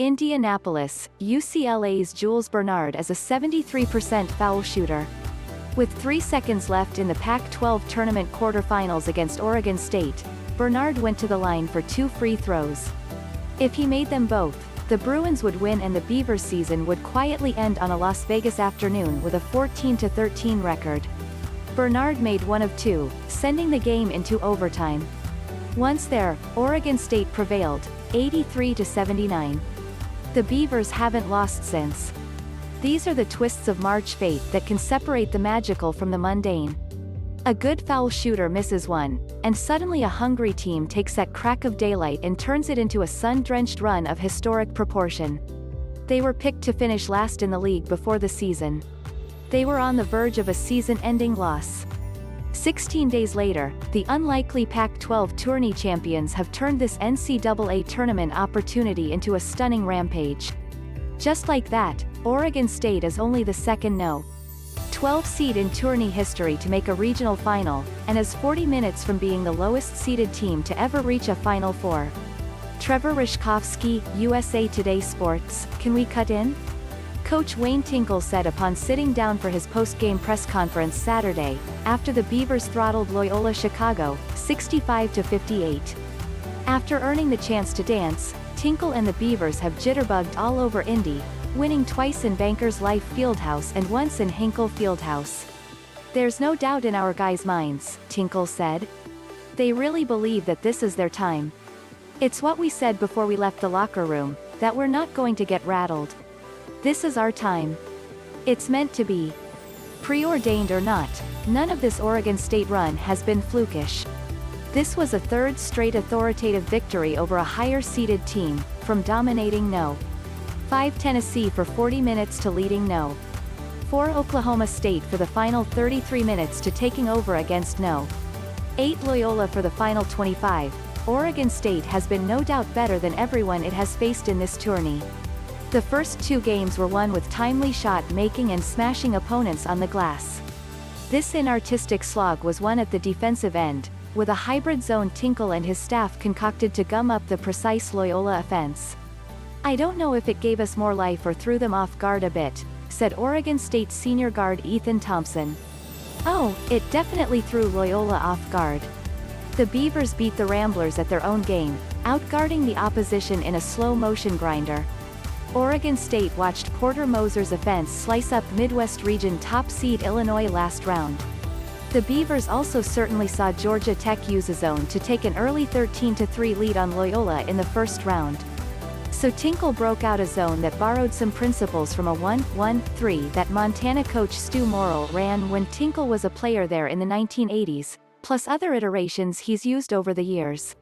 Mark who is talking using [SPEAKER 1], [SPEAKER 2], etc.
[SPEAKER 1] Indianapolis, UCLA's Jules Bernard is a 73% foul shooter. With 3 seconds left in the Pac-12 tournament quarterfinals against Oregon State, Bernard went to the line for 2 free throws. If he made them both, the Bruins would win and the Beavers season would quietly end on a Las Vegas afternoon with a 14-13 record. Bernard made 1 of 2, sending the game into overtime. Once there, Oregon State prevailed, 83-79. The Beavers haven't lost since. These are the twists of March fate that can separate the magical from the mundane. A good foul shooter misses one, and suddenly a hungry team takes that crack of daylight and turns it into a sun-drenched run of historic proportion. They were picked to finish last in the league before the season. They were on the verge of a season-ending loss. 16 days later, the unlikely Pac-12 tourney champions have turned this NCAA tournament opportunity into a stunning rampage. Just like that, Oregon State is only the second no. 12 seed in tourney history to make a regional final, and is 40 minutes from being the lowest seeded team to ever reach a Final Four. Trevor Ruszkowski, USA Today Sports, can we cut in? Coach Wayne Tinkle said upon sitting down for his post-game press conference Saturday, after the Beavers throttled Loyola Chicago, 65-58. After earning the chance to dance, Tinkle and the Beavers have jitterbugged all over Indy, winning twice in Bankers Life Fieldhouse and once in Hinkle Fieldhouse. "There's no doubt in our guys' minds," Tinkle said. "They really believe that this is their time. It's what we said before we left the locker room, that we're not going to get rattled. This is our time. It's meant to be. Preordained or not, none of this Oregon State run has been flukish. This was a 3rd straight authoritative victory over a higher-seeded team, from dominating no. 5 Tennessee for 40 minutes to leading no. 4 Oklahoma State for the final 33 minutes to taking over against no. 8 Loyola for the final 25. Oregon State has been no doubt better than everyone it has faced in this tourney. The first 2 games were won with timely shot-making and smashing opponents on the glass. This inartistic slog was won at the defensive end, with a hybrid zone Tinkle and his staff concocted to gum up the precise Loyola offense. "I don't know if it gave us more life or threw them off guard a bit," said Oregon State senior guard Ethan Thompson. "Oh, it definitely threw Loyola off guard. The Beavers beat the Ramblers at their own game, outguarding the opposition in a slow-motion grinder. Oregon State watched Porter Moser's offense slice up Midwest region top seed Illinois last round. The Beavers also certainly saw Georgia Tech use a zone to take an early 13-3 lead on Loyola in the first round. So Tinkle broke out a zone that borrowed some principles from a 1-1-3 that Montana coach Stew Morrill ran when Tinkle was a player there in the 1980s, plus other iterations he's used over the years.